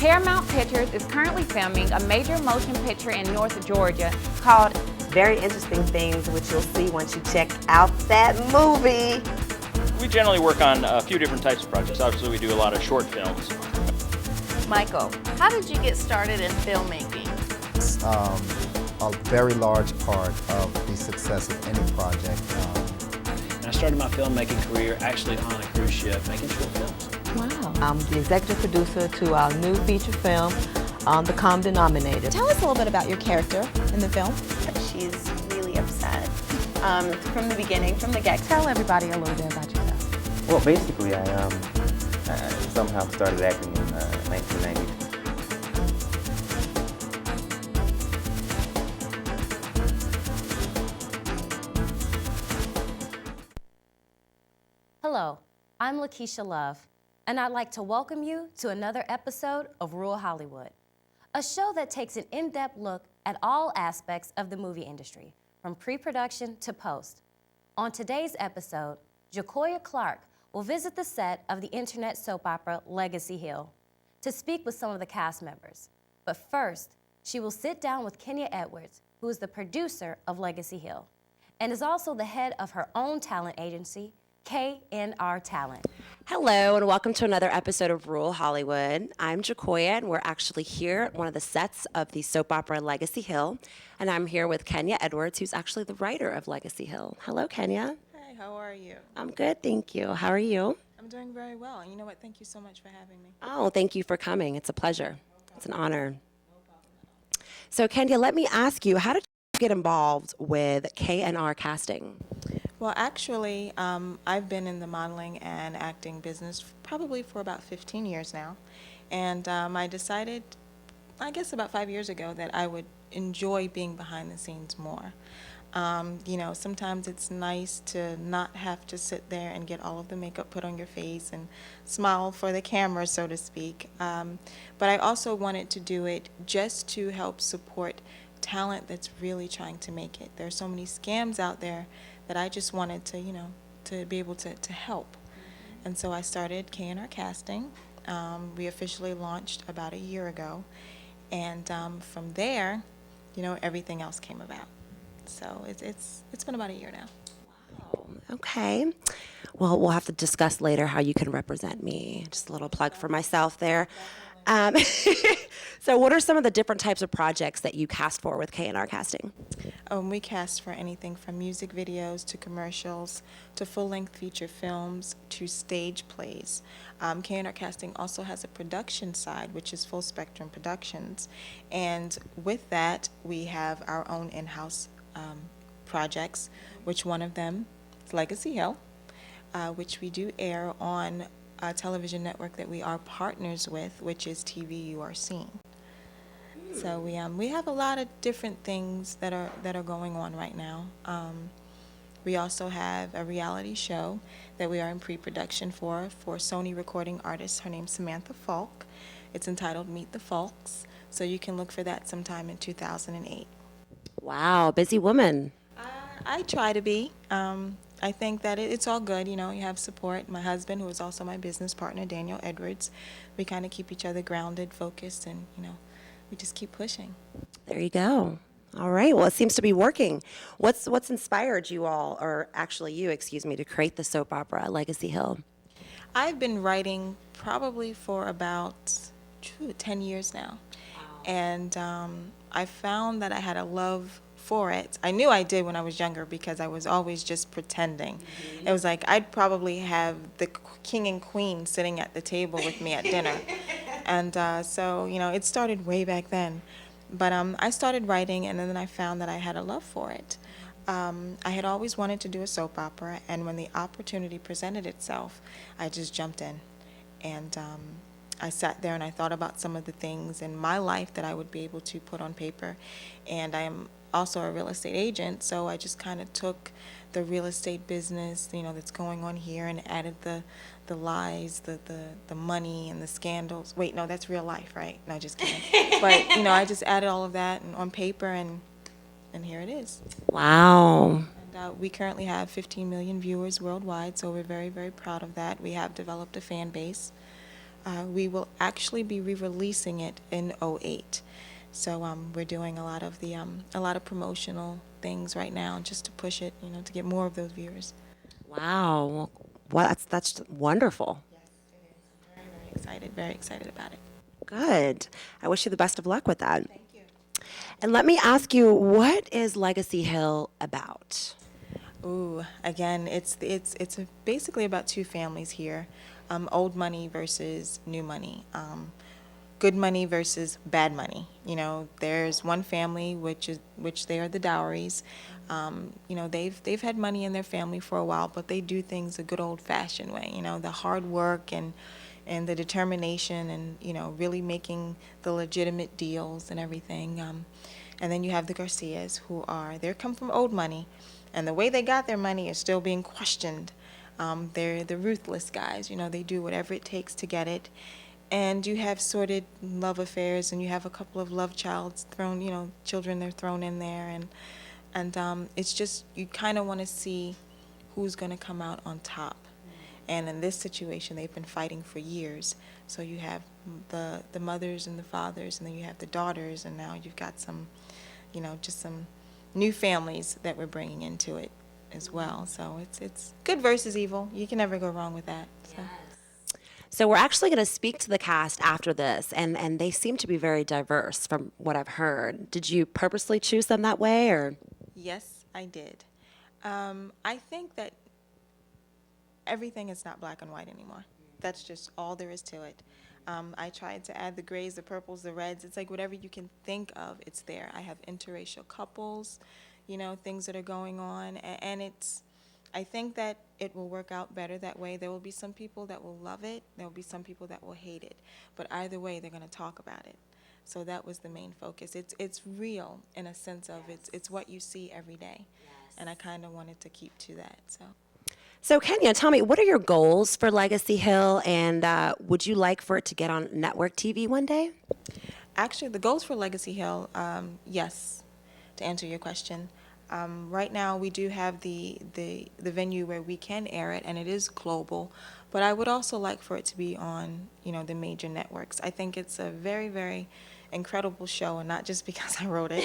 Paramount Pictures is currently filming a major motion picture in North Georgia called Very interesting things which you'll see once you check out that movie. We generally work on a few different types of projects. Obviously, we do a lot of short films. Michael, how did you get started in filmmaking? A very large part of the success of any project. And I started my filmmaking career actually on a cruise ship making short films. Wow. I'm the executive producer to our new feature film, The Common Denominator. Tell us a little bit about your character in the film. She's really upset from the beginning, from the get-go. Tell everybody a little bit about yourself. Well, basically, I somehow started acting in 1990. Hello, I'm Lakeisha Love, and I'd like to welcome you to another episode of Rural Hollywood, a show that takes an in-depth look at all aspects of the movie industry, from pre-production to post. On today's episode, Jacoya Clark will visit the set of the internet soap opera Legacy Hill to speak with some of the cast members. But first, she will sit down with Kenya Edwards, who is the producer of Legacy Hill and is also the head of her own talent agency, KNR Talent. Hello, and welcome to another episode of Rural Hollywood. I'm Jacoya, and we're actually here at one of the sets of the soap opera Legacy Hill, and I'm here with Kenya Edwards, who's actually the writer of Legacy Hill. Hello, Kenya. Hi, how are you? I'm good, thank you. How are you? I'm doing very well. And you know what? Thank you so much for having me. Oh, thank you for coming. It's a pleasure. It's an honor. So, Kenya, let me ask you, how did you get involved with KNR Casting? Well, actually, I've been in the modeling and acting business probably for about 15 years now. And I decided, I guess about 5 years ago, that I would enjoy being behind the scenes more. You know, sometimes it's nice to not have to sit there and get all of the makeup put on your face and smile for the camera, so to speak. But I also wanted to do it just to help support talent that's really trying to make it. There are so many scams out there that I just wanted to, you know, to be able to help. And so I started KNR Casting. We officially launched about a year ago. And from there, you know, everything else came about. So it's been about a year now. Wow, okay. Well, we'll have to discuss later how you can represent me. Just a little plug for myself there. So what are some of the different types of projects that you cast for with KNR Casting? We cast for anything from music videos to commercials to full-length feature films to stage plays. KNR Casting also has a production side, which is Full Spectrum Productions. And with that, we have our own in-house projects, which one of them is Legacy Hill, which we do air on a television network that we are partners with, which is TV You Are Seeing. So we have a lot of different things that are going on right now. We also have a reality show that we are in pre-production for Sony recording artist. Her name's Samantha Falk. It's entitled Meet the Falks. So you can look for that sometime in 2008. Wow, busy woman. I try to be. I think that it's all good, you know, you have support. My husband, who is also my business partner, Daniel Edwards, we kind of keep each other grounded, focused, and, you know, we just keep pushing. There you go. All right, well, it seems to be working. What's inspired you all, or actually you, excuse me, to create the soap opera Legacy Hill? I've been writing probably for about 10 years now. Wow. And I found that I had a love for it. I knew I did when I was younger because I was always just pretending. Mm-hmm. It was like I'd probably have the king and queen sitting at the table with me at dinner. And so, you know, it started way back then. But I started writing, and then I found that I had a love for it. I had always wanted to do a soap opera, and when the opportunity presented itself, I just jumped in. And I sat there and I thought about some of the things in my life that I would be able to put on paper. And I am also a real estate agent, so I just kind of took the real estate business, you know, that's going on here and added the lies, the money and the scandals. Wait, no, that's real life, right? No, just kidding. But, you know, I just added all of that on paper, and here it is. Wow. And we currently have 15 million viewers worldwide, so we're very, very proud of that. We have developed a fan base. We will actually be re-releasing it in '08. So we're doing a lot of promotional things right now just to push it, to get more of those viewers. Wow. Well, that's wonderful. Very excited about it. Good. I wish you the best of luck with that. Thank you. And let me ask you, what is Legacy Hill about? Ooh, again, it's basically about two families here, old money versus new money, good money versus bad money. There's one family which they are the Dowries. They've had money in their family for a while, but they do things a good old-fashioned way. The hard work and the determination and really making the legitimate deals and everything. And then you have the Garcias, who they come from old money. And the way they got their money is still being questioned. They're the ruthless guys. They do whatever it takes to get it. And you have sordid love affairs, and you have a couple of love children they're thrown in there. And it's just, you kind of want to see who's going to come out on top. And in this situation, they've been fighting for years. So you have the mothers and the fathers, and then you have the daughters, and now you've got some, just some new families that we're bringing into it as well. So it's good versus evil. You can never go wrong with that. So. So we're actually going to speak to the cast after this, and they seem to be very diverse from what I've heard. Did you purposely choose them that way, or? Yes, I did. I think that everything is not black and white anymore. That's just all there is to it. I tried to add the grays, the purples, the reds. It's like whatever you can think of, it's there. I have interracial couples, things that are going on. And I think that it will work out better that way. There will be some people that will love it. There will be some people that will hate it. But either way, they're going to talk about it. So that was the main focus. It's real in a sense of it's what you see every day. And I kind of wanted to keep to that. So Kenya, tell me, what are your goals for Legacy Hill, and would you like for it to get on network TV one day? Actually, the goals for Legacy Hill, yes, to answer your question. Right now, we do have the venue where we can air it, and it is global. But I would also like for it to be on, the major networks. I think it's a very, very incredible show, and not just because I wrote it.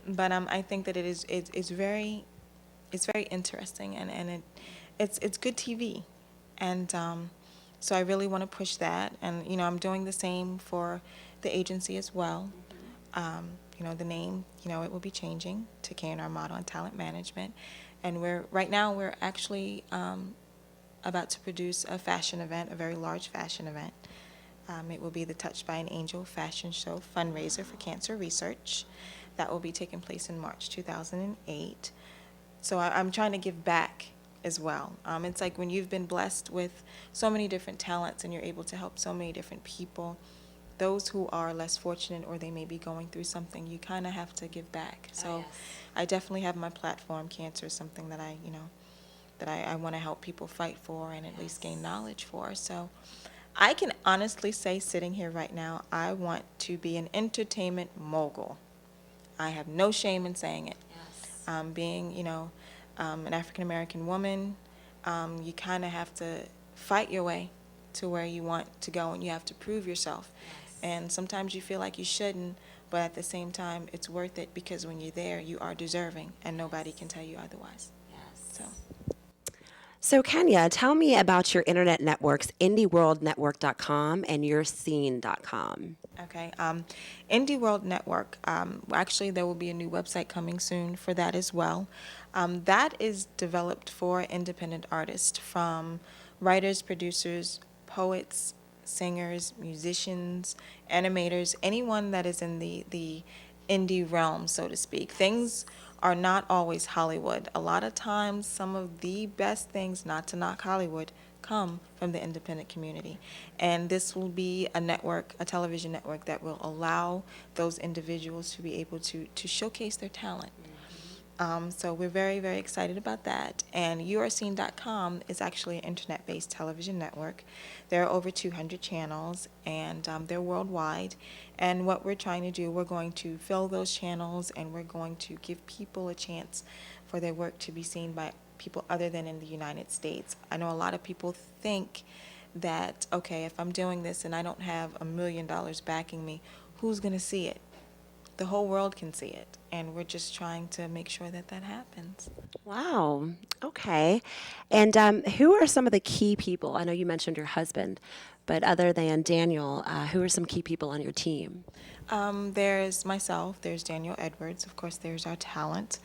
But I think that it's very interesting, and it's good TV. And so I really want to push that. And, I'm doing the same for the agency as well. The name, it will be changing to K&R Model and Talent Management. And right now we're actually about to produce a fashion event, a very large fashion event. It will be the Touched by an Angel Fashion Show fundraiser for cancer research. That will be taking place in March 2008. So I'm trying to give back as well. It's like when you've been blessed with so many different talents and you're able to help so many different people, those who are less fortunate or they may be going through something, you kind of have to give back. So I definitely have my platform. Cancer is something that I want to help people fight for and at least gain knowledge for. So I can honestly say, sitting here right now, I want to be an entertainment mogul. I have no shame in saying it. Being, an African-American woman, you kind of have to fight your way to where you want to go, and you have to prove yourself. And sometimes you feel like you shouldn't, but at the same time, it's worth it, because when you're there, you are deserving, and nobody can tell you otherwise. So Kenya, tell me about your internet networks, indieworldnetwork.com and yourscene.com. Okay, Indie World Network, actually there will be a new website coming soon for that as well. That is developed for independent artists, from writers, producers, poets, singers, musicians, animators, anyone that is in the indie realm, so to speak. Things are not always Hollywood. A lot of times, some of the best things, not to knock Hollywood, come from the independent community. And this will be a network, a television network, that will allow those individuals to be able to showcase their talent. So we're very, very excited about that. And yourscene.com is actually an internet-based television network. There are over 200 channels, and they're worldwide. And what we're trying to do, we're going to fill those channels, and we're going to give people a chance for their work to be seen by people other than in the United States. I know a lot of people think that, okay, if I'm doing this and I don't have $1 million backing me, who's going to see it? The whole world can see it, and we're just trying to make sure that that happens. Wow. Okay. And who are some of the key people? I know you mentioned your husband, but other than Daniel, who are some key people on your team? There's myself, there's Daniel Edwards, of course, there's our talent.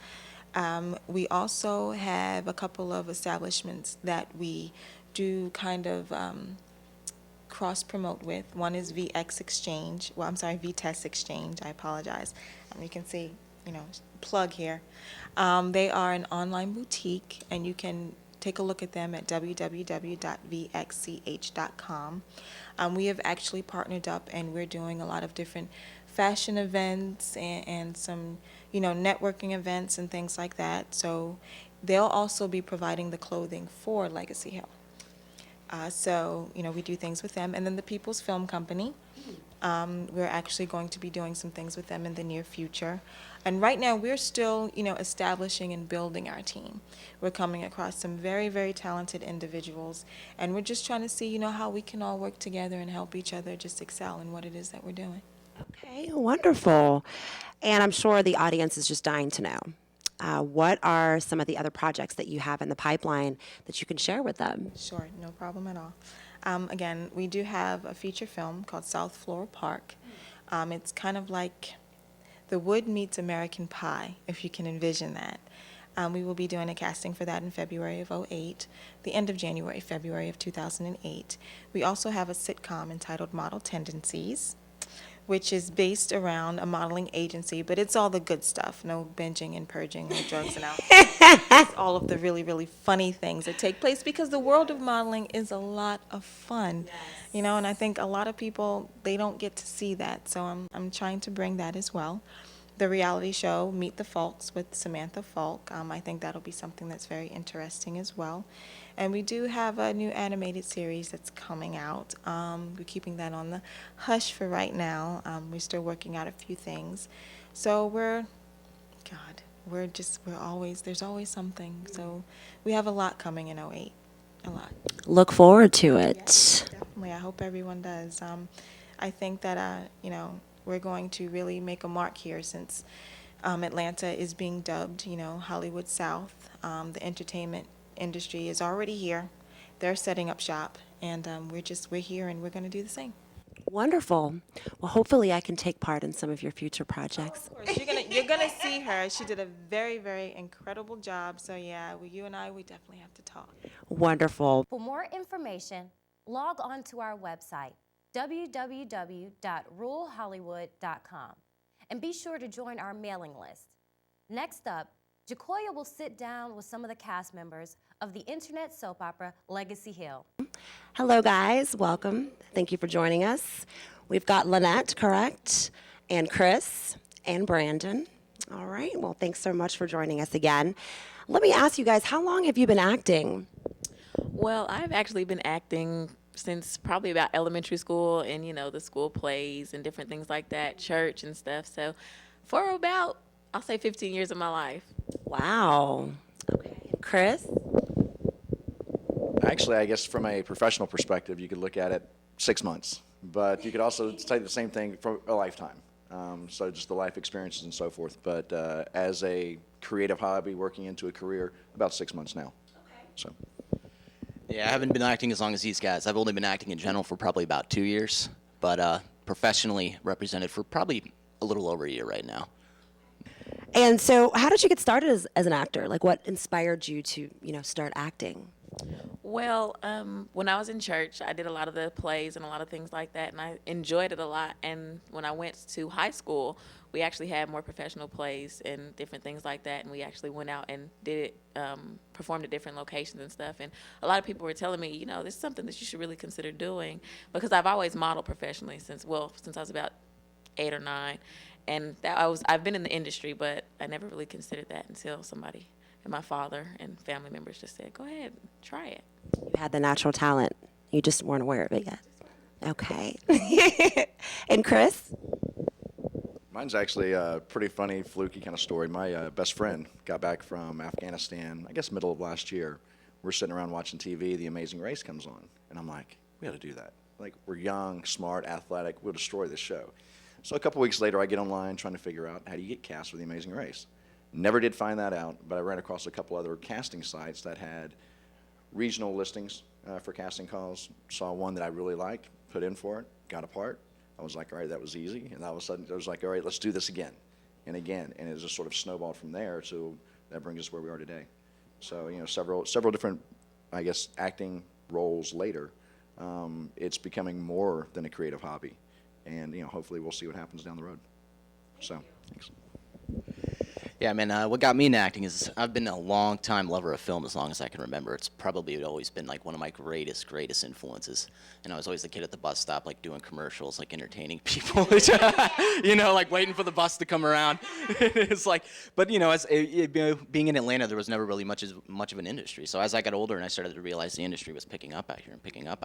We also have a couple of establishments that we do kind of cross-promote with. One is VX Exchange, well, I'm sorry, VTES Exchange, I apologize. You can see, plug here. They are an online boutique, and you can take a look at them at www.vxch.com. We have actually partnered up, and we're doing a lot of different fashion events and some, networking events and things like that. So they'll also be providing the clothing for Legacy Hill. So, we do things with them. And then the People's Film Company, we're actually going to be doing some things with them in the near future. And right now, we're still, establishing and building our team. We're coming across some very, very talented individuals, and we're just trying to see, how we can all work together and help each other just excel in what it is that we're doing. Okay, wonderful. And I'm sure the audience is just dying to know. What are some of the other projects that you have in the pipeline that you can share with them? Sure, no problem at all. Again, we do have a feature film called South Floral Park. It's kind of like The Wood meets American Pie, if you can envision that. We will be doing a casting for that in February of 2008, the end of January, February of 2008. We also have a sitcom entitled Model Tendencies, which is based around a modeling agency, but it's all the good stuff. No binging and purging, no drugs and alcohol. It's all of the really, really funny things that take place, because the world of modeling is a lot of fun. And I think a lot of people, they don't get to see that. So I'm trying to bring that as well. The reality show, Meet the Falks with Samantha Falk. I think that'll be something that's very interesting as well. And we do have a new animated series that's coming out. We're keeping that on the hush for right now. We're still working out a few things. So there's always something. So we have a lot coming in 2008, a lot. Look forward to it. Yeah, definitely, I hope everyone does. I think that, we're going to really make a mark here, since Atlanta is being dubbed, Hollywood South. The entertainment industry is already here. They're setting up shop, and we're here, and we're going to do the same. Wonderful. Well, hopefully I can take part in some of your future projects. Of course, you're gonna see her. She did a very, very incredible job. So yeah, you and I, we definitely have to talk. Wonderful. For more information, log on to our website, www.ruralhollywood.com, and be sure to join our mailing list. Next up, Jacoya will sit down with some of the cast members of the internet soap opera Legacy Hill. Hello, guys. Welcome. Thank you for joining us. We've got Lynette, correct? And Chris and Brandon. All right. Well, thanks so much for joining us again. Let me ask you guys, how long have you been acting? Well, I've actually been acting since probably about elementary school, and, the school plays and different things like that, church and stuff. So for about, I'll say 15 years of my life. Wow. Okay. Chris? Actually, I guess from a professional perspective, you could look at it 6 months, but you could also say the same thing for a lifetime. So just the life experiences and so forth. But as a creative hobby, working into a career, about 6 months now. Okay. So. Yeah, I haven't been acting as long as these guys. I've only been acting in general for probably about 2 years, but professionally represented for probably a little over a year right now. And so how did you get started as an actor? Like, what inspired you to, start acting? Well, when I was in church, I did a lot of the plays and a lot of things like that, and I enjoyed it a lot. And when I went to high school, we actually had more professional plays and different things like that, and we actually went out and did it, performed at different locations and stuff. And a lot of people were telling me, this is something that you should really consider doing, because I've always modeled professionally since I was about 8 or 9. And I've been in the industry, but I never really considered that until somebody, and my father and family members, just said, go ahead, try it. You had the natural talent. You just weren't aware of it yet. Okay. And Chris? Mine's actually a pretty funny, fluky kind of story. My best friend got back from Afghanistan, I guess middle of last year. We're sitting around watching TV, The Amazing Race comes on. And I'm like, we got to do that. Like, we're young, smart, athletic, we'll destroy this show. So a couple weeks later, I get online trying to figure out how do you get cast for The Amazing Race. Never did find that out, but I ran across a couple other casting sites that had regional listings for casting calls. Saw one that I really liked, put in for it, got a part. I was like, all right, that was easy. And all of a sudden, I was like, all right, let's do this again and again. And it just sort of snowballed from there to that brings us where we are today. So, you know, several different, I guess, acting roles later, it's becoming more than a creative hobby. And, you know, hopefully we'll see what happens down the road. So, thanks. Yeah, man, what got me into acting is I've been a long-time lover of film as long as I can remember. It's probably always been like one of my greatest influences. And I was always the kid at the bus stop, like doing commercials, like entertaining people, you know, like waiting for the bus to come around. It's like, but you know, being in Atlanta, there was never really much of an industry. So as I got older and I started to realize the industry was picking up out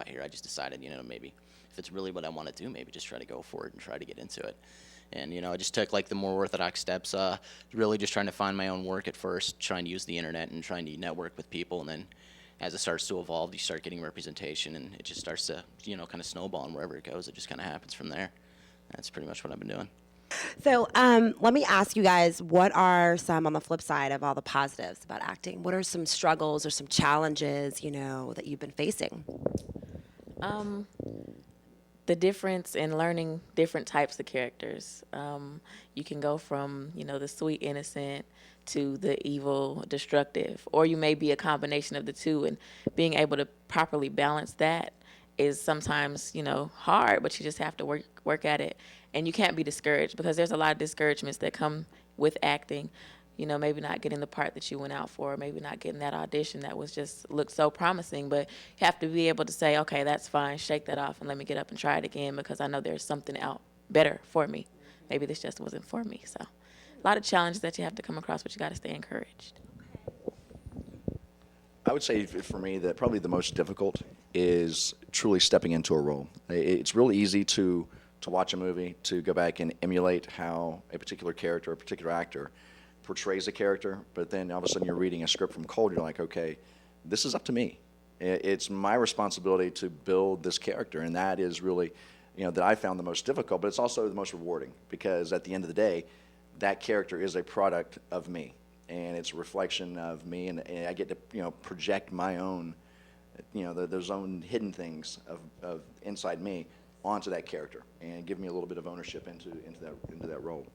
here, I just decided, you know, maybe if it's really what I want to do, maybe just try to go for it and try to get into it. And, you know, I just took, like, the more orthodox steps, really just trying to find my own work at first, trying to use the internet and trying to network with people. And then as it starts to evolve, you start getting representation, and it just starts to, you know, kind of snowball. And wherever it goes, it just kind of happens from there. That's pretty much what I've been doing. So let me ask you guys, what are some, on the flip side of all the positives about acting, what are some struggles or some challenges, you know, that you've been facing? The difference in learning different types of characters. You can go from, you know, the sweet innocent to the evil destructive, or you may be a combination of the two, and being able to properly balance that is sometimes, you know, hard, but you just have to work at it. And you can't be discouraged, because there's a lot of discouragements that come with acting. You know, maybe not getting the part that you went out for, maybe not getting that audition that was just looked so promising, but you have to be able to say, okay, that's fine, shake that off and let me get up and try it again, because I know there's something out better for me. Maybe this just wasn't for me. So a lot of challenges that you have to come across, but you got to stay encouraged. I would say for me that probably the most difficult is truly stepping into a role. It's really easy to watch a movie, to go back and emulate how a particular character, a particular actor portrays a character, but then all of a sudden you're reading a script from cold, you're like, okay, this is up to me. It's my responsibility to build this character, and that is really, you know, that I found the most difficult, but it's also the most rewarding, because at the end of the day, that character is a product of me, and it's a reflection of me, and I get to, you know, project my own, you know, those own hidden things of inside me onto that character, and give me a little bit of ownership into that role.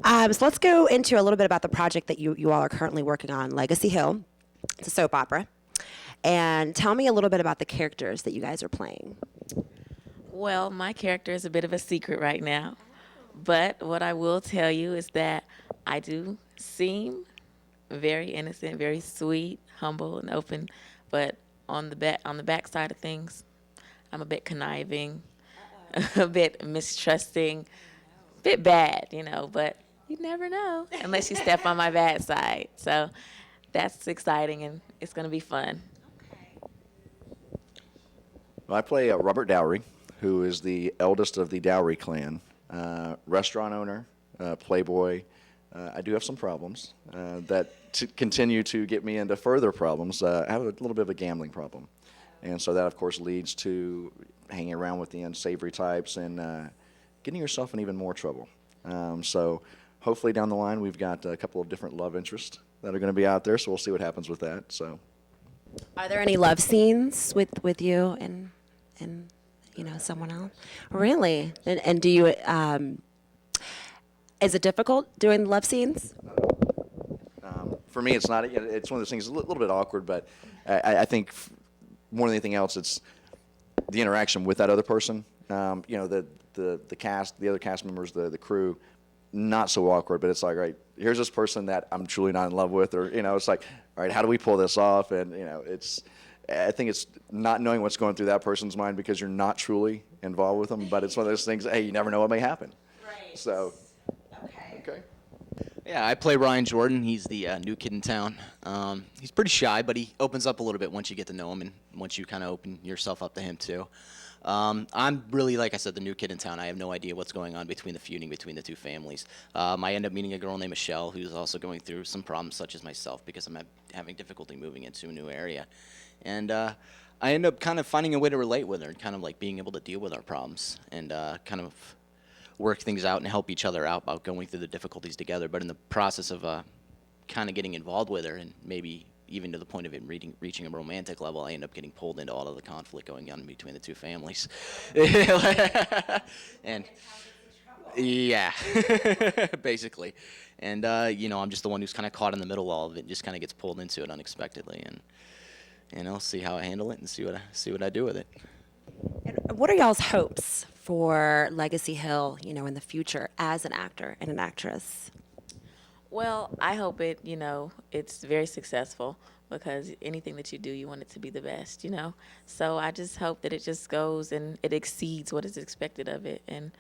So let's go into a little bit about the project that you all are currently working on, Legacy Hill. It's a soap opera. And tell me a little bit about the characters that you guys are playing. Well, my character is a bit of a secret right now, but what I will tell you is that I do seem very innocent, very sweet, humble, and open, but on the back side of things, I'm a bit conniving, a bit mistrusting, a bit bad, you know, but you never know unless you step on my bad side. So that's exciting, and it's going to be fun. Well, I play Robert Dowry, who is the eldest of the Dowry clan, restaurant owner, playboy. I do have some problems that continue to get me into further problems. I have a little bit of a gambling problem. And so that, of course, leads to hanging around with the unsavory types and getting yourself in even more trouble. So hopefully down the line we've got a couple of different love interests that are going to be out there, so we'll see what happens with that. So, are there any love scenes with you and you know, someone else? Really? And do you is it difficult doing love scenes? For me, it's not. It's one of those things, a little bit awkward, but I think more than anything else, it's the interaction with that other person. You know, the cast, the other cast members, the crew, not so awkward, but it's like, right, here's this person that I'm truly not in love with, or, you know, it's like, all right, how do we pull this off? And, you know, I think it's not knowing what's going through that person's mind because you're not truly involved with them, but it's one of those things, hey, you never know what may happen. Right. So, okay. Yeah, I play Ryan Jordan. He's the new kid in town. He's pretty shy, but he opens up a little bit once you get to know him and once you kind of open yourself up to him, too. I'm really, like I said, the new kid in town. I have no idea what's going on between the feuding between the two families. I end up meeting a girl named Michelle who's also going through some problems such as myself because I'm having difficulty moving into a new area. And I end up kind of finding a way to relate with her and kind of like being able to deal with our problems and kind of work things out and help each other out about going through the difficulties together. But in the process of kind of getting involved with her and maybe even to the point of it reaching a romantic level, I end up getting pulled into all of the conflict going on between the two families. And yeah, basically. And, you know, I'm just the one who's kind of caught in the middle of all of it and just kind of gets pulled into it unexpectedly. And, you know, see how I handle it and see what I do with it. And what are y'all's hopes for Legacy Hill, you know, in the future as an actor and an actress? Well, I hope it's very successful because anything that you do, you want it to be the best, you know? So I just hope that it just goes and it exceeds what is expected of it and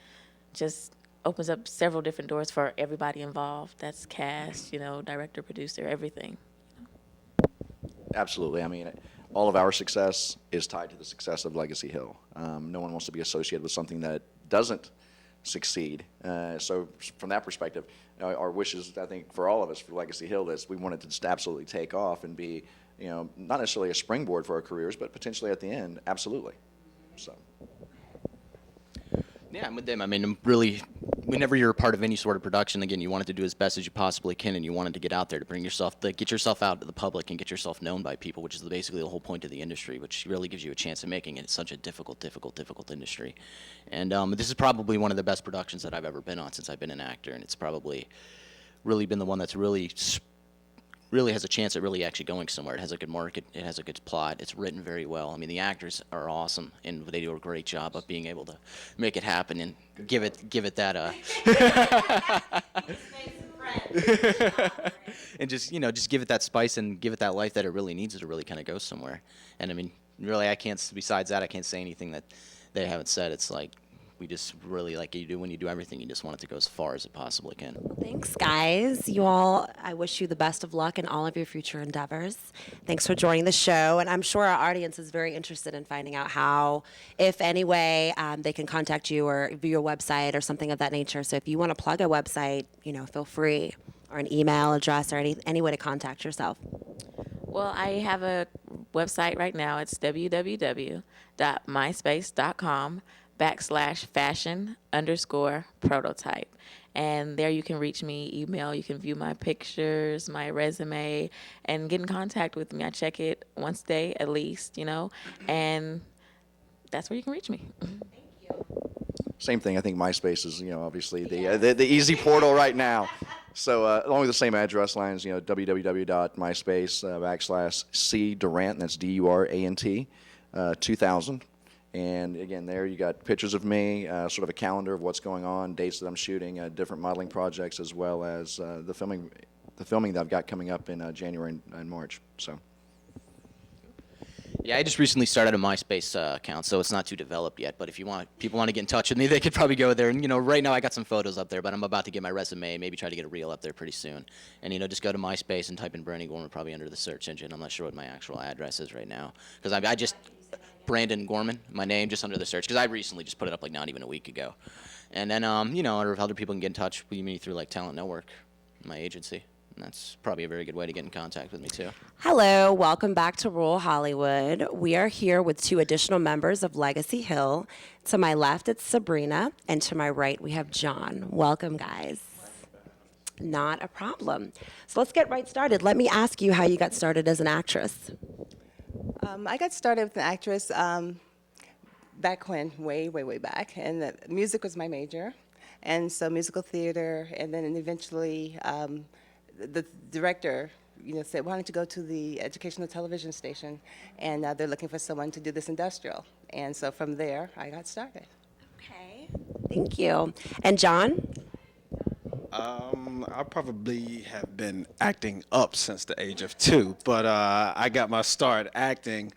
just opens up several different doors for everybody involved. That's cast, director, producer, everything. Absolutely. I mean, all of our success is tied to the success of Legacy Hill. No one wants to be associated with something that doesn't succeed. So from that perspective, our wishes, I think, for all of us, for Legacy Hill, is we want it to just absolutely take off and be, not necessarily a springboard for our careers, but potentially at the end, absolutely. So. Yeah, I'm with them. I mean, whenever you're a part of any sort of production, again, you want it to do as best as you possibly can, and you want it to get out there to get yourself out to the public and get yourself known by people, which is basically the whole point of the industry, which really gives you a chance of making it such a difficult industry. And this is probably one of the best productions that I've ever been on since I've been an actor, and it's probably really been the one that's really has a chance at really actually going somewhere. It has a good market, it has a good plot, it's written very well. I mean, the actors are awesome, and they do a great job of being able to make it happen and give it that and just give it that spice and give it that life that it really needs to really kind of go somewhere. And I mean, really, besides that, I can't say anything that they haven't said. It's like, we just really, like you do when you do everything, you just want it to go as far as it possibly can. Thanks, guys. You all, I wish you the best of luck in all of your future endeavors. Thanks for joining the show, and I'm sure our audience is very interested in finding out how, if any way, they can contact you or view your website or something of that nature. So if you want to plug a website, feel free, or an email address or any way to contact yourself. Well, I have a website right now. It's www.myspace.com/fashion_prototype. And there you can reach me, email, you can view my pictures, my resume, and get in contact with me. I check it once a day at least, and that's where you can reach me. Same thing. I think MySpace is, obviously the easy portal right now. So along with the same address lines, www.myspace /C Durant, that's DURANT 2000. And again, there you got pictures of me, sort of a calendar of what's going on, dates that I'm shooting, different modeling projects, as well as the filming that I've got coming up in January and March. So. Yeah, I just recently started a MySpace account, so it's not too developed yet. But if people want to get in touch with me, they could probably go there. And right now I got some photos up there, but I'm about to get my resume, maybe try to get a reel up there pretty soon. And just go to MySpace and type in Brandon Gorman, probably under the search engine. I'm not sure what my actual address is right now, because I just Brandon Gorman, my name, just under the search, because I recently just put it up like not even a week ago. And then or if other people can get in touch with me through like Talent Network, my agency. And that's probably a very good way to get in contact with me, too. Hello, welcome back to Rural Hollywood. We are here with 2 additional members of Legacy Hill. To my left, it's Sabrina, and to my right, we have John. Welcome, guys. Not a problem. So let's get right started. Let me ask you how you got started as an actress. I got started with an actress back when, way back, and music was my major. And so musical theater, and then eventually the director, said, why don't you go to the educational television station, and they're looking for someone to do this industrial. And so from there, I got started. Okay, thank you. And John? I probably have been acting up since the age of 2, but I got my start acting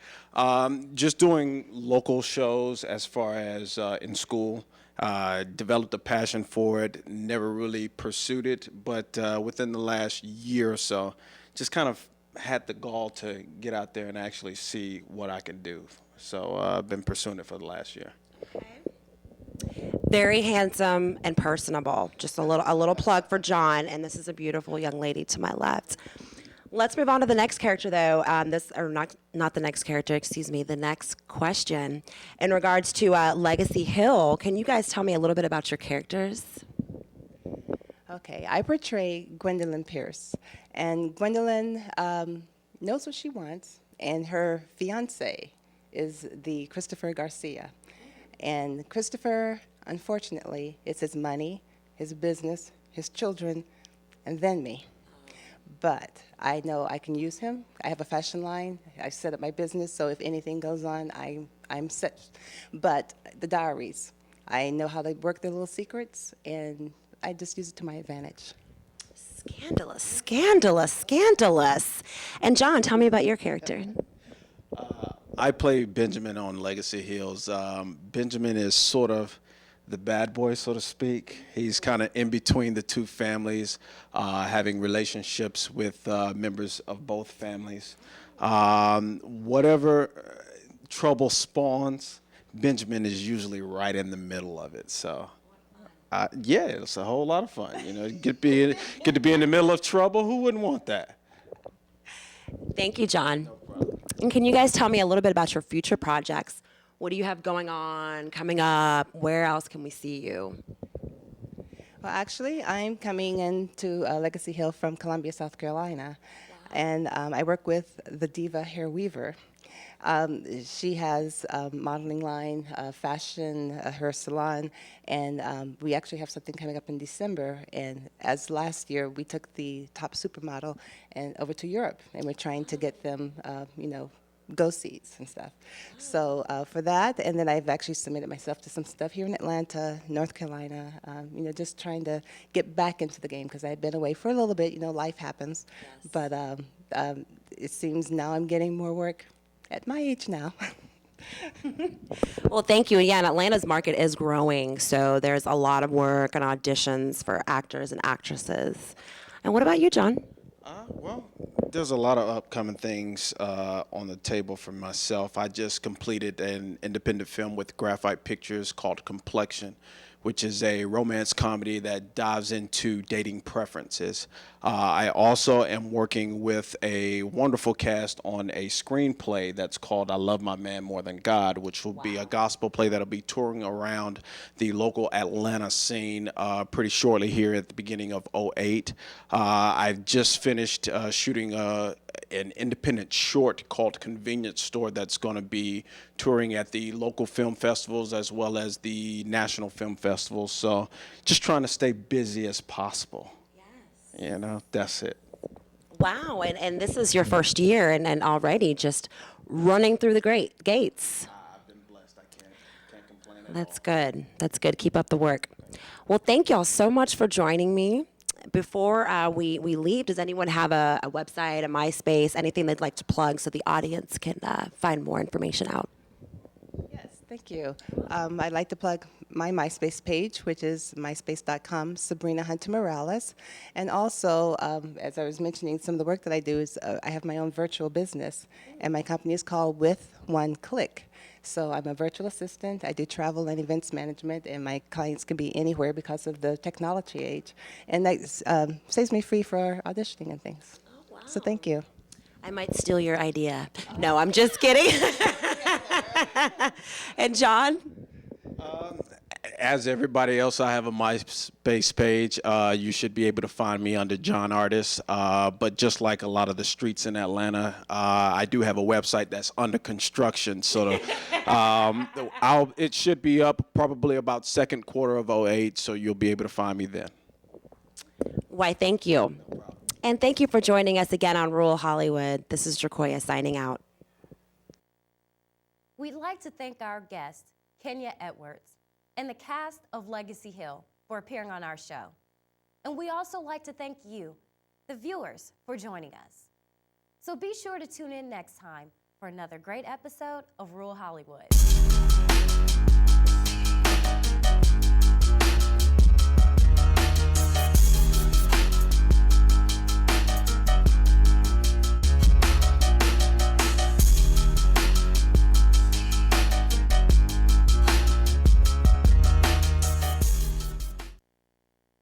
just doing local shows as far as in school. Developed a passion for it, never really pursued it, but within the last year or so, just kind of had the gall to get out there and actually see what I can do. So I've been pursuing it for the last year. Very handsome and personable. Just a little plug for John, and this is a beautiful young lady to my left. Let's move on to the next character, though. Not the next character, excuse me, the next question. In regards to Legacy Hill, can you guys tell me a little bit about your characters? Okay, I portray Gwendolyn Pierce. And Gwendolyn knows what she wants, and her fiance is the Christopher Garcia. And Christopher, unfortunately, it's his money, his business, his children, and then me. But I know I can use him. I have a fashion line. I set up my business, so if anything goes on, I'm set. But the diaries, I know how they work their little secrets, and I just use it to my advantage. Scandalous, scandalous, scandalous. And John, tell me about your character. I play Benjamin on Legacy Hills. Benjamin is sort of the bad boy, so to speak. He's kind of in between the two families, having relationships with members of both families. Whatever trouble spawns, Benjamin is usually right in the middle of it. So, yeah, it's a whole lot of fun. You know, get to be in the middle of trouble. Who wouldn't want that? Thank you, John. And can you guys tell me a little bit about your future projects? What do you have going on, coming up? Where else can we see you? Well, actually, I'm coming into Legacy Hill from Columbia, South Carolina. Wow. And I work with the Diva Hair Weaver. She has a modeling line, fashion, her salon, and we actually have something coming up in December. And as last year, we took the top supermodel and over to Europe, and we're trying to get them, go seats and stuff. So for that, and then I've actually submitted myself to some stuff here in Atlanta, North Carolina, just trying to get back into the game because I've been away for a little bit. Life happens. Yes. But it seems now I'm getting more work at my age now. Well, thank you. Yeah, and Atlanta's market is growing, so there's a lot of work and auditions for actors and actresses. And what about you, John? Well, there's a lot of upcoming things on the table for myself. I just completed an independent film with Graphite Pictures called Complexion, which is a romance comedy that dives into dating preferences. I also am working with a wonderful cast on a screenplay that's called I Love My Man More Than God, which will be a gospel play that'll be touring around the local Atlanta scene pretty shortly here at the beginning of 2008. I've just finished shooting an independent short called Convenience Store that's going to be touring at the local film festivals as well as the national film festivals. So just trying to stay busy as possible. Yes. That's it. Wow, and this is your first year and already just running through the great gates. I've been blessed. I can't complain at all. That's good. That's good. Keep up the work. Well, thank y'all so much for joining me. Before we leave, does anyone have a website, a MySpace, anything they'd like to plug so the audience can find more information out? Yes, thank you. I'd like to plug my MySpace page, which is myspace.com, Sabrina Hunter Morales. And also, as I was mentioning, some of the work that I do is I have my own virtual business, and my company is called With One Click. So I'm a virtual assistant. I do travel and events management, and my clients can be anywhere because of the technology age. And that saves me free for auditioning and things. Oh, wow. So thank you. I might steal your idea. No, I'm just kidding. And John? As everybody else, I have a MySpace page. You should be able to find me under John Artist. But just like a lot of the streets in Atlanta, I do have a website that's under construction. So it should be up probably about second quarter of 2008, so you'll be able to find me then. Why, thank you. And thank you for joining us again on Rural Hollywood. This is Dracoya signing out. We'd like to thank our guest, Kenya Edwards, and the cast of Legacy Hill for appearing on our show. And we also like to thank you, the viewers, for joining us. So be sure to tune in next time for another great episode of Rural Hollywood.